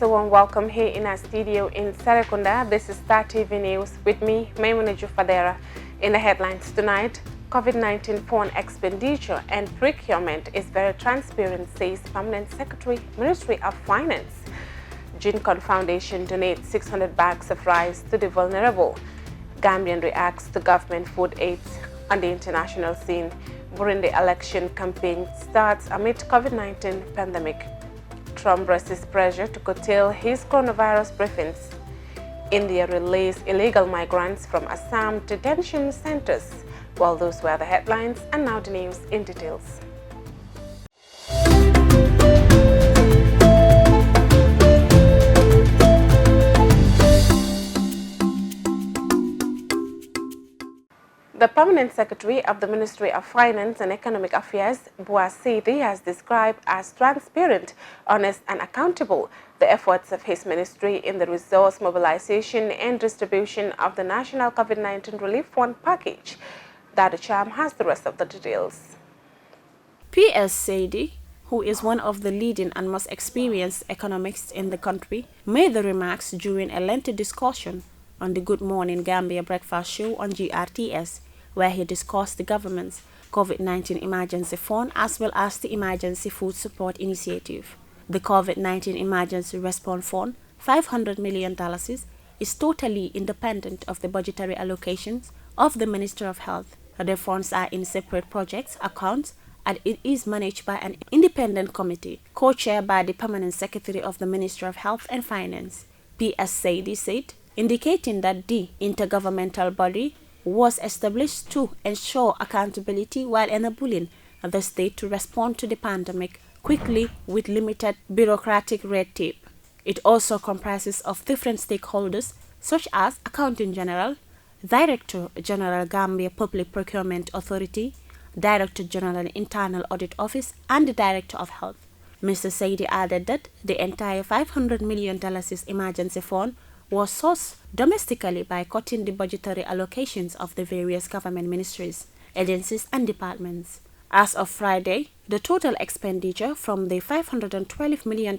warm welcome here in our studio in Serekunda. This is Star TV News with me, Maimuna Jufadera. In the headlines tonight, COVID-19 foreign expenditure and procurement is very transparent, says Permanent Secretary, Ministry of Finance. Gincon Foundation donates 600 bags of rice to the vulnerable. Gambian reacts to government food aid on the international scene. Burundi election campaign starts amid COVID-19 pandemic. Trump resists pressure to curtail his coronavirus briefings. India released illegal migrants from Assam detention centers. Well, those were the headlines, and now the news in details. The Permanent Secretary of the Ministry of Finance and Economic Affairs, Buasidi, has described as transparent, honest and accountable the efforts of his ministry in the resource mobilization and distribution of the National COVID-19 Relief Fund package. Dada Cham has the rest of the details. P.S. Saidi, who is one of the leading and most experienced economists in the country, made the remarks during a lengthy discussion on the Good Morning Gambia breakfast show on GRTS, where he discussed the government's COVID-19 emergency fund as well as the emergency food support initiative. The COVID-19 emergency response fund, $500 million, is totally independent of the budgetary allocations of the Minister of Health. The funds are in separate projects accounts and it is managed by an independent committee, co-chaired by the Permanent Secretary of the Ministry of Health and Finance. P.S. Saidi said, indicating that the intergovernmental body was established to ensure accountability while enabling the state to respond to the pandemic quickly with limited bureaucratic red tape. It also comprises of different stakeholders such as Accountant General, Director General Gambia Public Procurement Authority, Director General Internal Audit Office, and the Director of Health. Mr. Saidi added that the entire $500 million emergency fund was sourced domestically by cutting the budgetary allocations of the various government ministries, agencies and departments. As of Friday, the total expenditure from the $512 million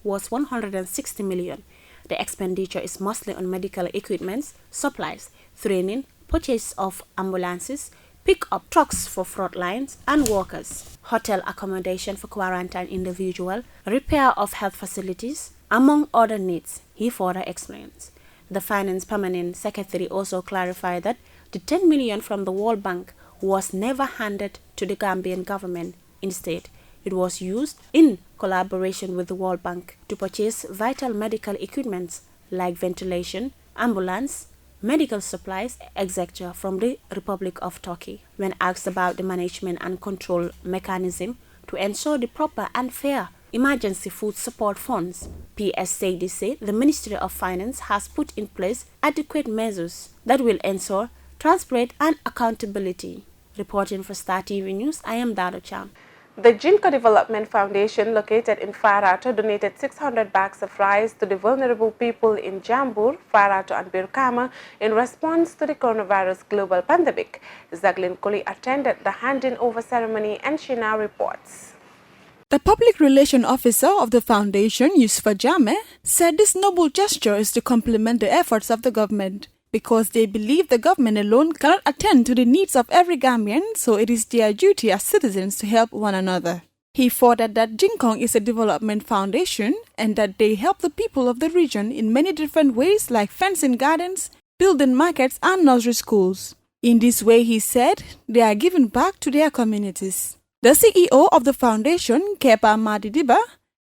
was $160 million. The expenditure is mostly on medical equipment, supplies, training, purchase of ambulances, pick-up trucks for front lines and workers, hotel accommodation for quarantine individuals, repair of health facilities, among other needs, he further explains. The Finance Permanent Secretary also clarified that the $10 million from the World Bank was never handed to the Gambian government. Instead, it was used in collaboration with the World Bank to purchase vital medical equipment like ventilation, ambulance, medical supplies, etc. from the Republic of Turkey. When asked about the management and control mechanism to ensure the proper and fair emergency food support funds, P.S. Saidi said the Ministry of Finance has put in place adequate measures that will ensure transparency and accountability. Reporting for Star TV News, I am Dada Cham. The Jinko Development Foundation, located in Farato, donated 600 bags of rice to the vulnerable people in Jambur, Farato and Birkama in response to the coronavirus global pandemic. Zaglin Koli attended the handing over ceremony and she now reports. The Public Relations Officer of the Foundation, Yusufa Jame, said this noble gesture is to complement the efforts of the government because they believe the government alone cannot attend to the needs of every Gambian, so it is their duty as citizens to help one another. He furthered that Jinkong is a development foundation and that they help the people of the region in many different ways like fencing gardens, building markets and nursery schools. In this way, he said, they are giving back to their communities. The CEO of the foundation, Kepa Madidiba,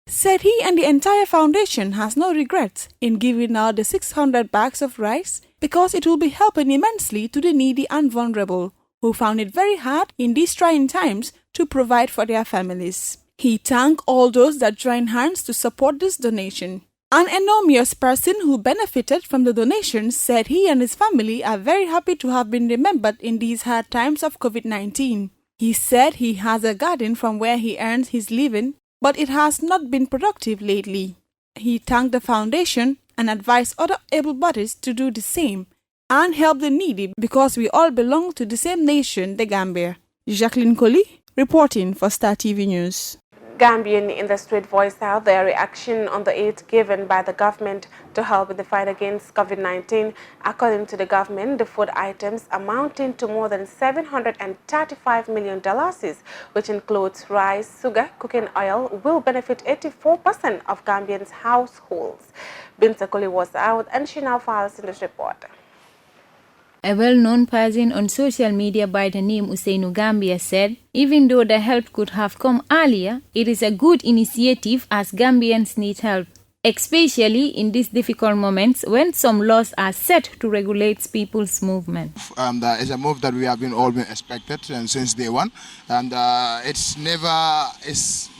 said he and the entire foundation has no regrets in giving out the 600 bags of rice because it will be helping immensely to the needy and vulnerable, who found it very hard in these trying times to provide for their families. He thanked all those that joined hands to support this donation. An enormous person who benefited from the donations said he and his family are very happy to have been remembered in these hard times of COVID-19. He said he has a garden from where he earns his living, but it has not been productive lately. He thanked the foundation and advised other able bodies to do the same and help the needy because we all belong to the same nation, the Gambia. Jacqueline Coley, reporting for Star TV News. Gambian in the street voiced out their reaction on the aid given by the government to help in the fight against COVID-19. According to the government, the food items amounting to more than $735 million, which includes rice, sugar, cooking oil, will benefit 84% of Gambians' households. Binta Koli was out and she now files in this report. A well-known person on social media by the name Usainu Gambia said, even though the help could have come earlier, it is a good initiative as Gambians need help, especially in these difficult moments when some laws are set to regulate people's movement. That is a move that we have all been expected since day one, and it's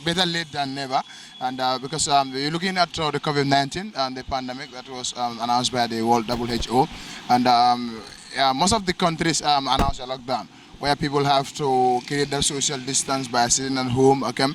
better late than never. And because we're looking at the COVID-19 and the pandemic that was announced by the World WHO, and most of the countries announced a lockdown where people have to create their social distance by sitting at home. Okay,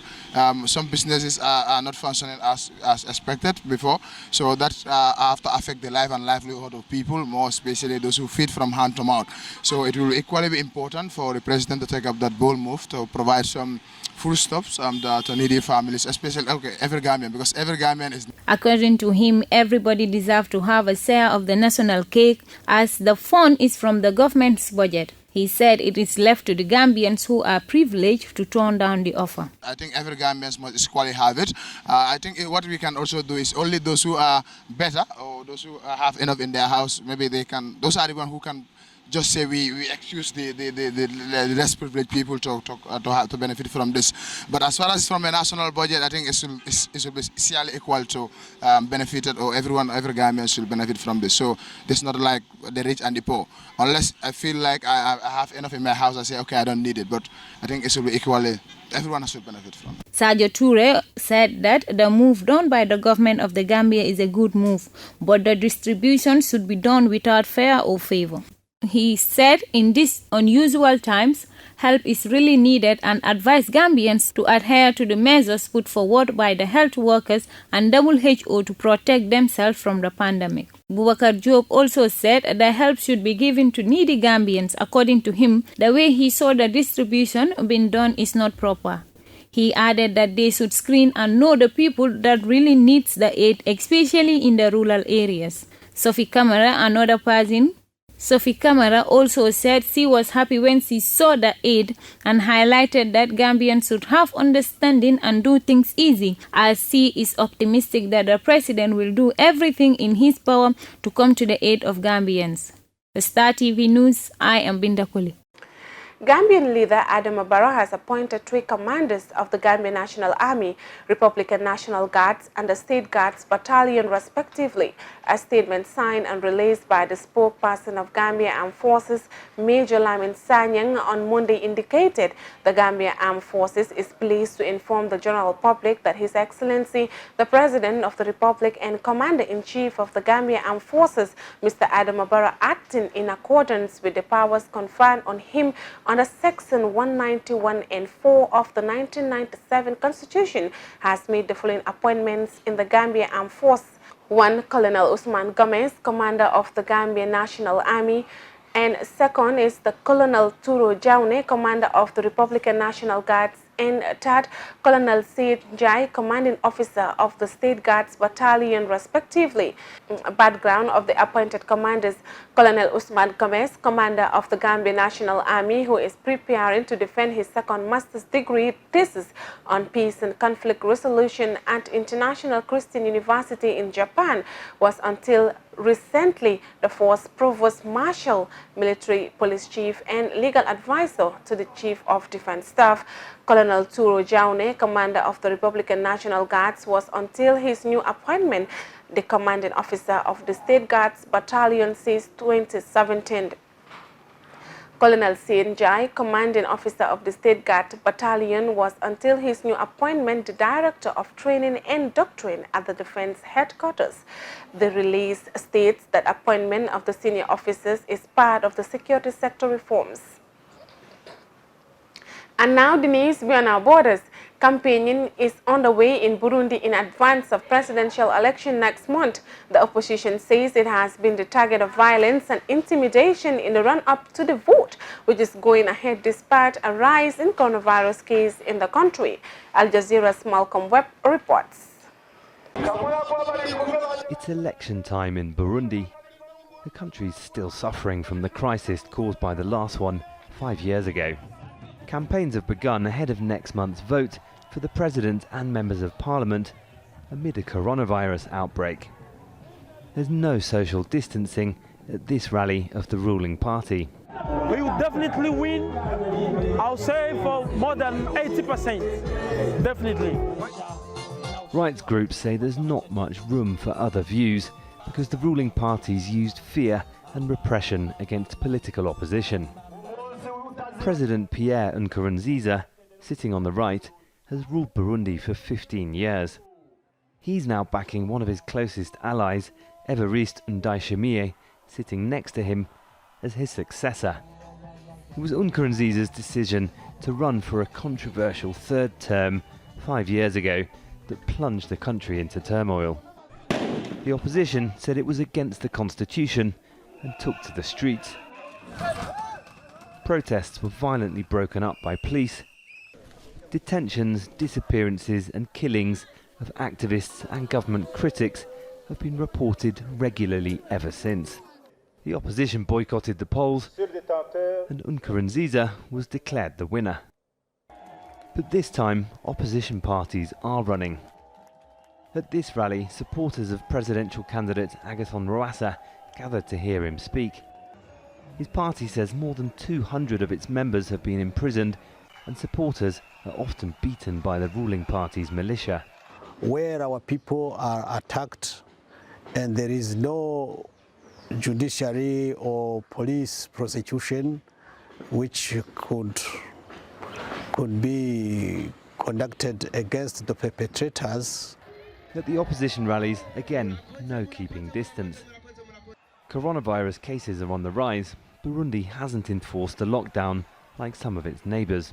some businesses are not functioning as expected before, so that have to affect the life and livelihood of people, more especially those who feed from hand to mouth. So it will equally be important for the president to take up that bold move to provide some foodstuffs to needy families, especially every Gambian, because every Gambian is. According to him, everybody deserves to have a share of the national cake as the fund is from the government's budget. He said it is left to the Gambians who are privileged to turn down the offer. I think every Gambian must equally have it. I think what we can also do is only those who are better or those who have enough in their house, maybe they can, those are the ones who can just say we excuse the less privileged people to benefit from this. But as far as from a national budget, I think it should be equally equal to benefited, or every Gambian should benefit from this. So it's not like the rich and the poor. Unless I feel like I have enough in my house, I say, okay, I don't need it. But I think it should be equally, everyone should benefit from it. Sadio Toure said that the move done by the government of the Gambia is a good move, but the distribution should be done without fear or favor. He said in these unusual times, help is really needed and advised Gambians to adhere to the measures put forward by the health workers and WHO to protect themselves from the pandemic. Boubacar Job also said the help should be given to needy Gambians. According to him, the way he saw the distribution being done is not proper. He added that they should screen and know the people that really needs the aid, especially in the rural areas. Sophie Camara also said she was happy when she saw the aid and highlighted that Gambians should have understanding and do things easy, as she is optimistic that the president will do everything in his power to come to the aid of Gambians. The Star TV News, I am Binta Koli. Gambian leader Adama Barrow has appointed 3 commanders of the Gambian National Army, Republican National Guards, and the State Guards Battalion respectively. A statement signed and released by the spokesperson of Gambia Armed Forces, Major Lamin Sanyang, on Monday indicated the Gambia Armed Forces is pleased to inform the general public that His Excellency, the President of the Republic and Commander-in-Chief of the Gambia Armed Forces, Mr. Adama Barrow, acting in accordance with the powers conferred on him under Section 191 and 4 of the 1997 Constitution, has made the following appointments in the Gambia Armed Forces. 1. Colonel Usman Gomez, Commander of the Gambia National Army, and second is the Colonel Turo Jaune, Commander of the Republican National Guards, and third, Colonel Said Jai, Commanding Officer of the State Guards Battalion, respectively. Background of the appointed commanders: Colonel Usman Gomez, Commander of the Gambia National Army, who is preparing to defend his second master's degree thesis on peace and conflict resolution at International Christian University in Japan, was until recently the force provost marshal, military police chief, and legal advisor to the Chief of Defense Staff. Colonel Turo Jaune, Commander of the Republican National Guards, was until his new appointment the commanding officer of the State Guards Battalion since 2017. Colonel Said Jai, Commanding Officer of the State Guard Battalion, was until his new appointment the Director of Training and Doctrine at the Defense Headquarters. The release states that appointment of the senior officers is part of the security sector reforms. And now the news beyond our borders. Campaigning is underway in Burundi in advance of presidential election next month. The opposition says it has been the target of violence and intimidation in the run-up to the vote, which is going ahead despite a rise in coronavirus cases in the country. Al Jazeera's Malcolm Webb reports. It's election time in Burundi. The country's still suffering from the crisis caused by the last one 5 years ago. Campaigns have begun ahead of next month's vote for the president and members of parliament amid a coronavirus outbreak. There's no social distancing at this rally of the ruling party. We will definitely win, I'll say for more than 80%, definitely. Rights groups say there's not much room for other views because the ruling parties used fear and repression against political opposition. President Pierre Nkurunziza, sitting on the right, has ruled Burundi for 15 years. He's now backing one of his closest allies, Evariste Ndayishimiye, sitting next to him as his successor. It was Nkurunziza's decision to run for a controversial third term 5 years ago that plunged the country into turmoil. The opposition said it was against the constitution and took to the streets. Protests were violently broken up by police. Detentions, disappearances and killings of activists and government critics have been reported regularly ever since. The opposition boycotted the polls and Nkurunziza was declared the winner. But this time, opposition parties are running. At this rally, supporters of presidential candidate Agathon Rwasa gathered to hear him speak. His party says more than 200 of its members have been imprisoned and supporters are often beaten by the ruling party's militia. Where our people are attacked and there is no judiciary or police prosecution which could be conducted against the perpetrators. At the opposition rallies, again, no keeping distance. Coronavirus cases are on the rise. Burundi hasn't enforced a lockdown like some of its neighbours.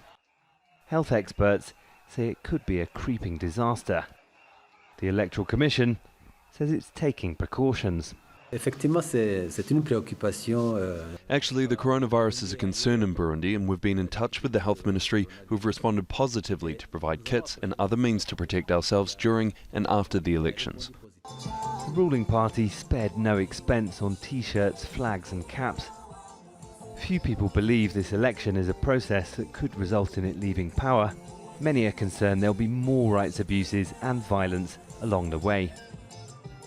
Health experts say it could be a creeping disaster. The Electoral Commission says it's taking precautions. Actually, the coronavirus is a concern in Burundi, and we've been in touch with the Health Ministry, who've responded positively to provide kits and other means to protect ourselves during and after the elections. The ruling party spared no expense on t-shirts, flags and caps. Few people believe this election is a process that could result in it leaving power. Many are concerned there'll be more rights abuses and violence along the way.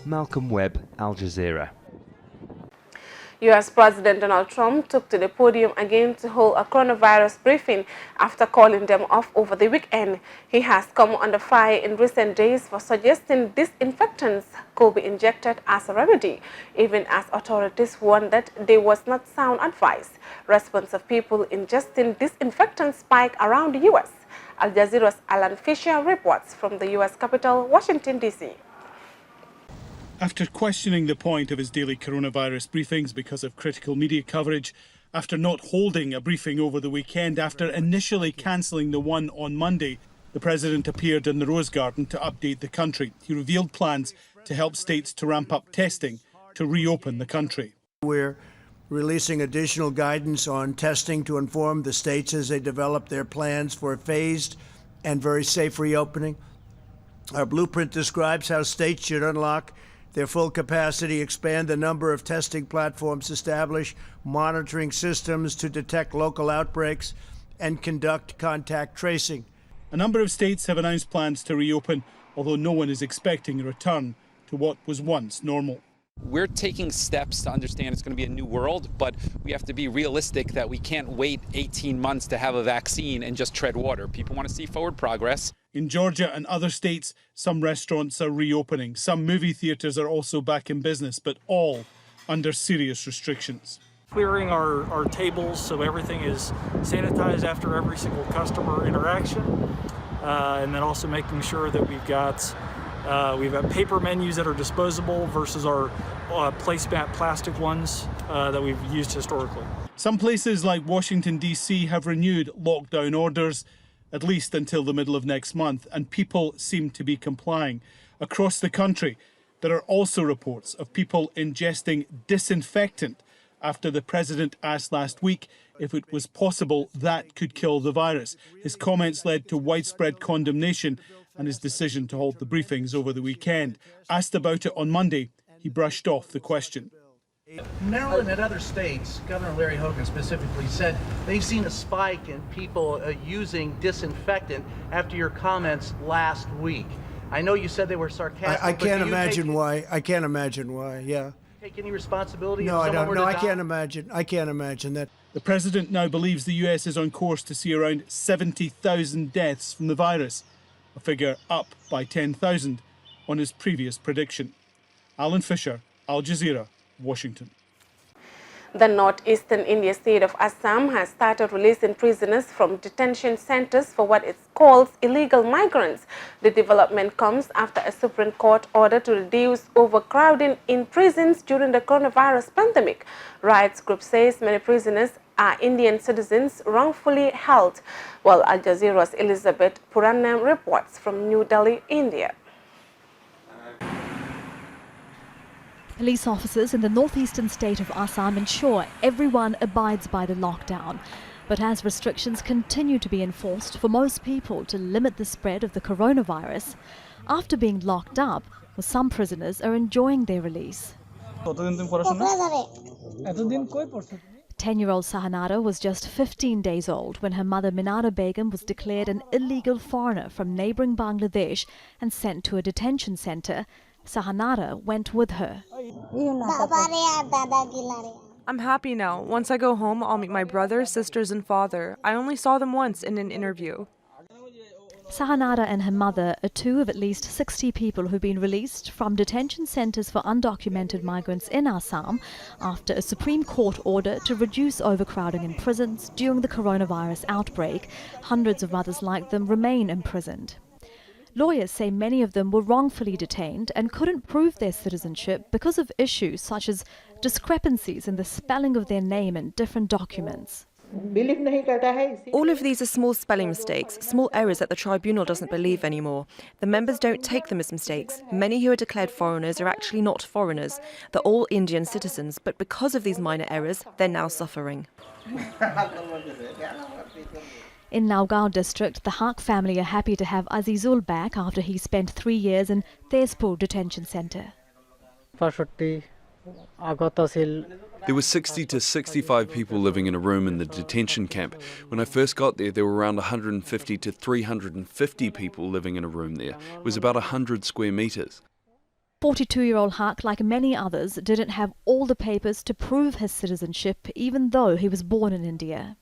Malcolm Webb, Al Jazeera. U.S. President Donald Trump took to the podium again to hold a coronavirus briefing after calling them off over the weekend. He has come under fire in recent days for suggesting disinfectants could be injected as a remedy, even as authorities warned that there was not sound advice. Response of people ingesting disinfectants spiked around the U.S. Al Jazeera's Alan Fisher reports from the U.S. capital, Washington, D.C. After questioning the point of his daily coronavirus briefings because of critical media coverage, after not holding a briefing over the weekend, after initially cancelling the one on Monday, the president appeared in the Rose Garden to update the country. He revealed plans to help states to ramp up testing to reopen the country. We're releasing additional guidance on testing to inform the states as they develop their plans for a phased and very safe reopening. Our blueprint describes how states should unlock their full capacity, expand the number of testing platforms, establish monitoring systems to detect local outbreaks, and conduct contact tracing. A number of states have announced plans to reopen, although no one is expecting a return to what was once normal. We're taking steps to understand it's going to be a new world, but we have to be realistic that we can't wait 18 months to have a vaccine and just tread water. People want to see forward progress. In Georgia and other states, some restaurants are reopening. Some movie theatres are also back in business, but all under serious restrictions. Clearing our tables so everything is sanitized after every single customer interaction, and then also making sure that we've got paper menus that are disposable versus our placemat plastic ones that we've used historically. Some places like Washington, D.C. have renewed lockdown orders at least until the middle of next month, and people seem to be complying. Across the country, there are also reports of people ingesting disinfectant after the president asked last week if it was possible that could kill the virus. His comments led to widespread condemnation and his decision to hold the briefings over the weekend. Asked about it on Monday, he brushed off the question. Maryland and other states, Governor Larry Hogan specifically said they've seen a spike in people using disinfectant after your comments last week. I know you said they were sarcastic. I can't imagine why. I can't imagine why. Yeah. Take any responsibility? No, I don't. No, I can't imagine. I can't imagine that. The president now believes the US is on course to see around 70,000 deaths from the virus, a figure up by 10,000 on his previous prediction. Alan Fisher, Al Jazeera, Washington. The northeastern India state of Assam has started releasing prisoners from detention centers for what it calls illegal migrants. The development comes after a Supreme Court order to reduce overcrowding in prisons during the coronavirus pandemic. Rights group says many prisoners are Indian citizens wrongfully held. Well, Al Jazeera's Elizabeth Puranam reports from New Delhi, India. Police officers in the northeastern state of Assam ensure everyone abides by the lockdown. But as restrictions continue to be enforced for most people to limit the spread of the coronavirus, after being locked up, some prisoners are enjoying their release. 10-year-old Sahanara was just 15 days old when her mother Minara Begum was declared an illegal foreigner from neighbouring Bangladesh and sent to a detention centre. Sahanara went with her. I'm happy now. Once I go home, I'll meet my brother, sisters and father. I only saw them once in an interview. Sahanara and her mother are two of at least 60 people who've been released from detention centres for undocumented migrants in Assam after a Supreme Court order to reduce overcrowding in prisons during the coronavirus outbreak. Hundreds of others like them remain imprisoned. Lawyers say many of them were wrongfully detained and couldn't prove their citizenship because of issues such as discrepancies in the spelling of their name in different documents. All of these are small spelling mistakes, small errors that the tribunal doesn't believe anymore. The members don't take them as mistakes. Many who are declared foreigners are actually not foreigners. They're all Indian citizens, but because of these minor errors, they're now suffering. In Nagaon district, the Haq family are happy to have Azizul back after he spent 3 years in Tezpur detention centre. There were 60 to 65 people living in a room in the detention camp. When I first got there were around 150 to 350 people living in a room there. It was about 100 square metres. 42-year-old Haq, like many others, didn't have all the papers to prove his citizenship, even though he was born in India.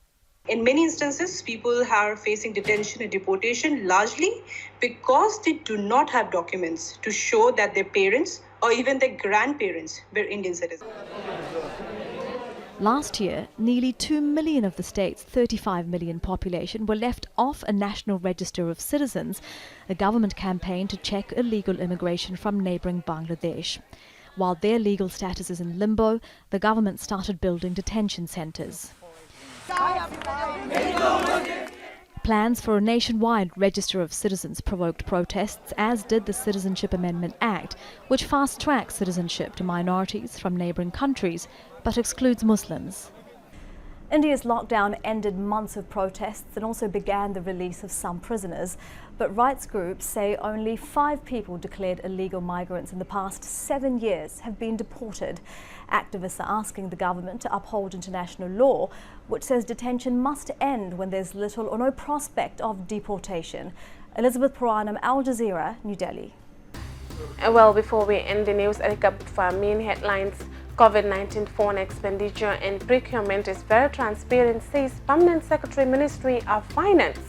In many instances, people are facing detention and deportation largely because they do not have documents to show that their parents or even their grandparents were Indian citizens. Last year, nearly 2 million of the state's 35 million population were left off a national register of citizens, a government campaign to check illegal immigration from neighbouring Bangladesh. While their legal status is in limbo, the government started building detention centres. Plans for a nationwide register of citizens provoked protests, as did the Citizenship Amendment Act, which fast-tracks citizenship to minorities from neighbouring countries, but excludes Muslims. India's lockdown ended months of protests and also began the release of some prisoners. But rights groups say only 5 people declared illegal migrants in the past 7 years have been deported. Activists are asking the government to uphold international law, which says detention must end when there's little or no prospect of deportation. Elizabeth Puranam, Al Jazeera, New Delhi. Well, before we end the news, a recap of our main headlines. COVID-19 foreign expenditure and procurement is very transparent, says Permanent Secretary Ministry of Finance.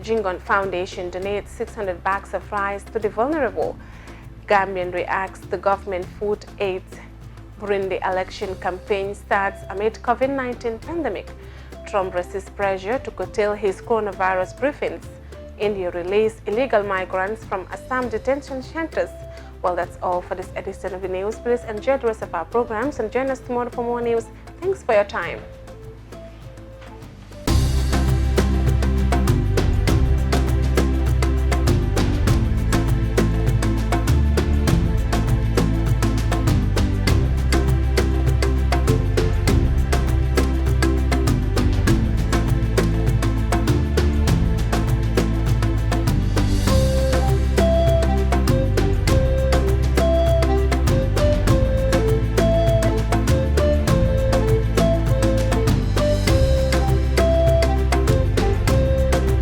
Jingon Foundation donates 600 bags of rice to the vulnerable. Gambian reacts to government food aid. Burundi election campaign starts amid COVID-19 pandemic. Trump resists pressure to curtail his coronavirus briefings. India released illegal migrants from Assam detention centers. Well, that's all for this edition of the news. Please enjoy the rest of our programs and join us tomorrow for more news. Thanks for your time.